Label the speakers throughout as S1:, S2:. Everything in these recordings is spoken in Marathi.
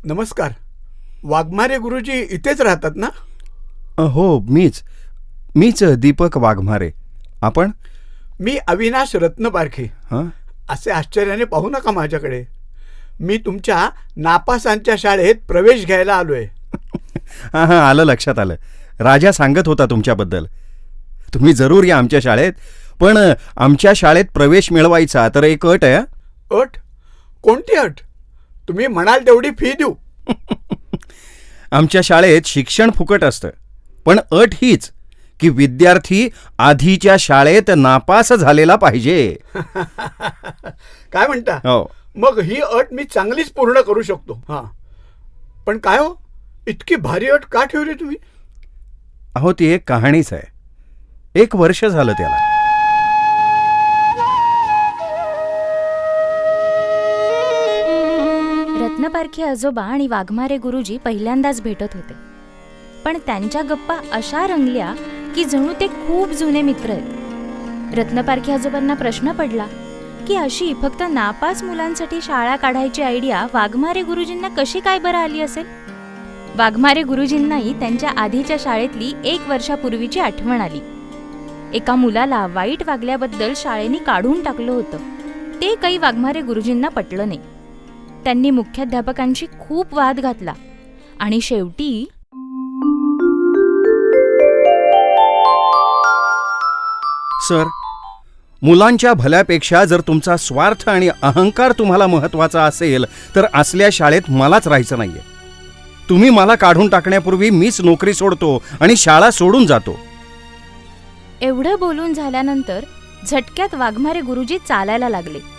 S1: नमस्कार. वाघमारे गुरुजी इथेच राहतात ना?
S2: हो, मीच दीपक वाघमारे. आपण?
S1: मी अविनाश रत्नपारखे.
S2: हां.
S1: असे आश्चर्याने पाहू नका माझ्याकडे. मी तुमच्या नापासांच्या शाळेत प्रवेश घ्यायला आलोय.
S2: हां हां, आलं लक्षात आलं. राजा सांगत होता तुमच्याबद्दल. तुम्ही जरूर या आमच्या शाळेत. पण आमच्या शाळेत प्रवेश मिळवायचा तर एक अट आहे.
S1: अट? कोणती अट? तुम्ही म्हणाल तेवढी फी देऊ.
S2: आमच्या शाळेत शिक्षण फुकट असतं, पण अट हीच की विद्यार्थी आधीच्या शाळेत नापास झालेला पाहिजे.
S1: काय म्हणता?
S2: हो.
S1: मग ही अट मी चांगलीच पूर्ण करू शकतो. हां, पण काय हो, इतकी भारी अट का ठेवली तुम्ही?
S2: अहो, ती एक कहाणीच आहे. 1 वर्ष झालं त्याला.
S3: रत्नपारखी आजोबा आणि वाघमारे गुरुजी पहिल्यांदाच भेटत होते, पण त्यांच्या गप्पा अशा रंगल्या की जणू ते खूप जुने मित्र आहेत. रत्नपारखी आजोबांना प्रश्न पडला की अशी फक्त नापास मुलांसाठी शाळा काढायची आयडिया वाघमारे गुरुजींना कशी काय बरं आली असेल. वाघमारे गुरुजींनाही त्यांच्या आधीच्या शाळेतली 1 वर्षापूर्वीची आठवण आली. एका मुलाला वाईट वागल्याबद्दल शाळेने काढून टाकलं होतं. ते काही वाघमारे गुरुजींना पटलं नाही. त्यांनी मुख्याध्यापकांशी खूप वाद घातला आणि शेवटी
S2: सर, मुलांच्या भल्यापेक्षा जर तुमचा स्वार्थ आणि अहंकार तुम्हाला महत्वाचा असेल तर असल्या शाळेत मलाच राहायचं नाहीये. तुम्ही मला काढून टाकण्यापूर्वी मीच नोकरी सोडतो आणि शाळा सोडून जातो.
S3: एवढं बोलून झाल्यानंतर झटक्यात वाघमारे गुरुजी चालायला लागले.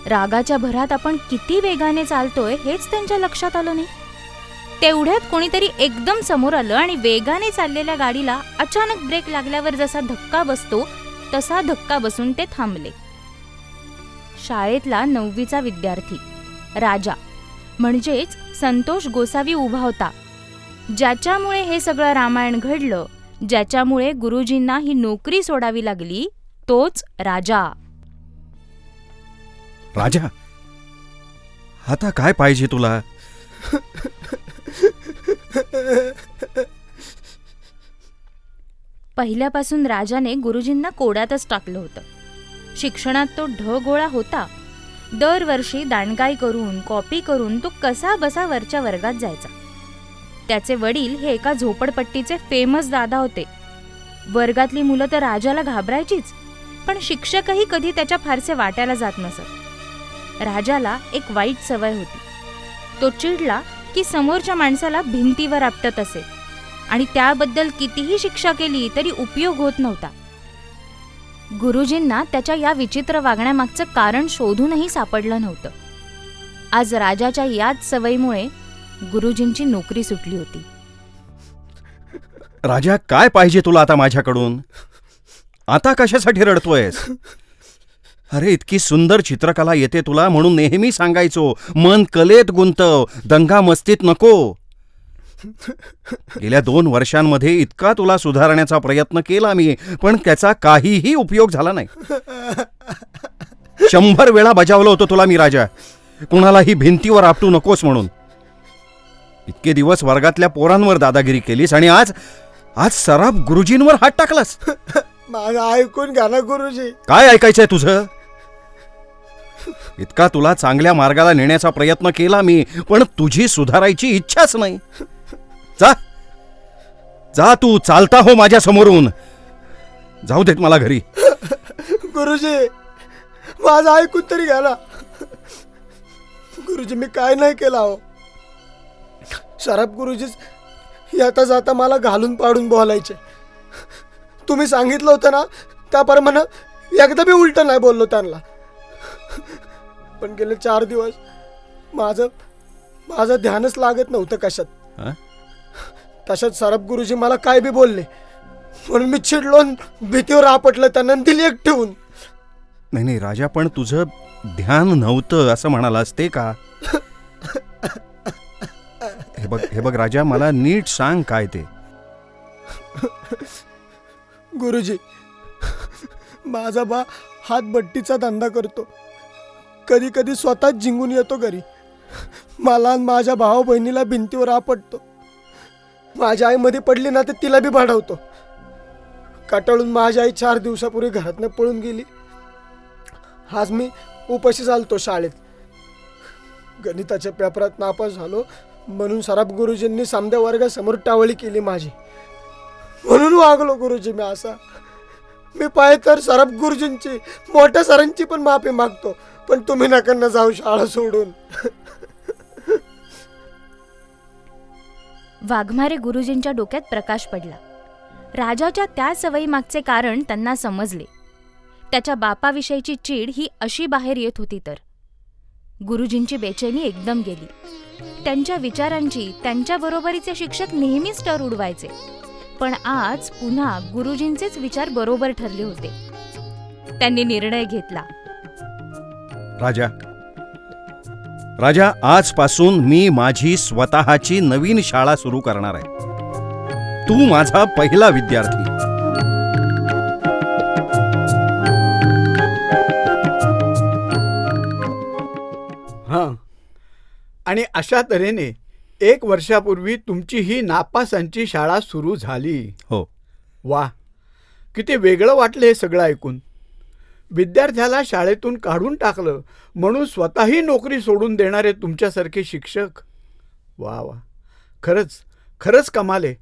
S3: रागाच्या भरात आपण किती वेगाने चालतोय हेच त्यांच्या लक्षात आलं नाही. तेवढ्यात कोणीतरी एकदम समोर आलं आणि वेगाने चाललेल्या गाडीला अचानक ब्रेक लागल्यावर जसा धक्का बसतो तसा धक्का बसून ते थांबले. शाळेतला 9वीचा विद्यार्थी राजा म्हणजेच संतोष गोसावी उभा होता. ज्याच्यामुळे हे सगळं रामायण घडलं, ज्याच्यामुळे गुरुजींना ही नोकरी सोडावी लागली, तोच राजा.
S2: राजा, आता काय पाहिजे तुला?
S3: पहिल्यापासून राजाने गुरुजींना कोड्यातच टाकलं होतं. शिक्षणात तो ढगोळा होता. दरवर्षी दांडगाई करून कॉपी करून तो कसा बसा वरच्या वर्गात जायचा. त्याचे वडील हे एका झोपडपट्टीचे फेमस दादा होते. वर्गातली मुलं तर राजाला घाबरायचीच, पण शिक्षकही कधी त्याच्या फारसे वाट्याला जात नसत. राजाला एक वाईट सवय होती. तो चिडला की समोरच्या माणसाला भिंतीवर आपटत असे आणि त्याबद्दल कितीही शिक्षा केली तरी उपयोग होत नव्हता. गुरुजींना त्याच्या या विचित्र वागण्यामागचं कारण शोधूनही सापडलं नव्हतं. आज राजाच्या याच सवयीमुळे गुरुजींची नोकरी सुटली होती.
S2: राजा, काय पाहिजे तुला आता माझ्याकडून? आता कशासाठी रडतोयस? अरे, इतकी सुंदर चित्रकला येते तुला म्हणून नेहमी सांगायचो, मन कलेत गुंतव, दंगा मस्तीत नको. गेल्या 2 वर्षांमध्ये इतका तुला सुधारण्याचा प्रयत्न केला मी, पण त्याचा काहीही उपयोग झाला नाही. 100 वेळा बजावलं होतं तुला मी राजा, कुणालाही भिंतीवर आपटू नकोस म्हणून. इतके दिवस वर्गातल्या पोरांवर दादागिरी केलीस आणि आज सराफ गुरुजींवर हात टाकलास.
S1: माझं ऐकून घ्या ना गुरुजी.
S2: काय ऐकायचंय तुझं? इतका तुला चांगल्या मार्गाला नेण्याचा प्रयत्न केला मी, पण तुझी सुधारायची इच्छाच नाही. जा जा, तू चालता हो माझ्या समोरून. जाऊ देत मला घरी.
S1: गुरुजी, माझं ऐकून तरी घ्या ना. गुरुजी, मी काय नाही केला हो. शराब गुरुजीच येता जाता मला घालून पाडून बोलायचे. तुम्ही सांगितलं होतं ना त्याप्रमाणे एकदा मी उलट नाही बोललो त्यांना. पण गेले 4 दिवस माझं ध्यानच लागत नव्हतं कशात. तशात सरब गुरुजी मला काय बी बोलले, म्हणून मी चिडलो, भीतीवर आपटलं त्यांना, दिली एक ठेवून.
S2: नाही राजा, पण तुझं ध्यान नव्हतं असं म्हणालास ते का? हे बघ राजा, मला नीट सांग काय ते.
S1: गुरुजी, माझा बा हातभट्टीचा धंदा करतो. कधी कधी स्वतःच जिंकून येतो घरी. मला आणि माझ्या भाऊ बहिणीला भिंतीवर आपटतो. माझ्या आई मध्ये पडली ना तर तिला बी भाडवतो. कटाळून माझी आई 4 दिवसापूर्वी घरातनं पळून गेली. आज मी उपाशी चालतो शाळेत. गणिताच्या पेपरात नापास झालो म्हणून सराफ गुरुजींनी समद्या वर्गासमोर टावळी केली माझी. म्हणून वागलो गुरुजी मी असा. मी पाय तर सराफ गुरुजींची, मोठ्या सरांची पण माफी मागतो, पण तुम्ही नका ना जाऊ शाळा सोडून.
S3: वाघमारे गुरुजींच्या डोक्यात प्रकाश पडला. राजाच्या त्या सवयी मागचे कारण त्यांना समजले. त्याच्या बापाविषयीची चीड ही अशी बाहेर येत होती तर गुरुजींची बेचैनी एकदम गेली. त्यांच्या विचारांची त्यांच्या बरोबरीचे शिक्षक नेहमीच टर उडवायचे, पण आज पुन्हा गुरुजींचेच विचार बरोबर ठरले होते. त्यांनी निर्णय घेतला.
S2: राजा, आजपासून मी माझी स्वतःची नवीन शाळा सुरू करणार आहे. तू माझा पहिला विद्यार्थी.
S4: हां, आणि अशा तऱ्हेने 1 वर्षापूर्वी तुमची ही नापासांची शाळा सुरू झाली.
S2: हो.
S4: वा, किती वेगळं वाटलं हे सगळं ऐकून. विद्यार्थ्याला शाळेतून काढून टाकलं म्हणून स्वतःही नोकरी सोडून देणारे तुमच्यासारखे शिक्षक. वा वा, खरंच खरंच कमाल आहे.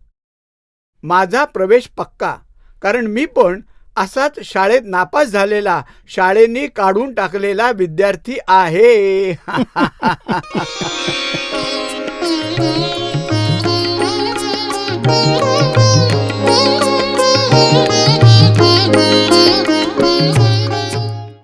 S4: माझा प्रवेश पक्का, कारण मी पण असाच शाळेत नापास झालेला, शाळेने काढून टाकलेला विद्यार्थी आहे.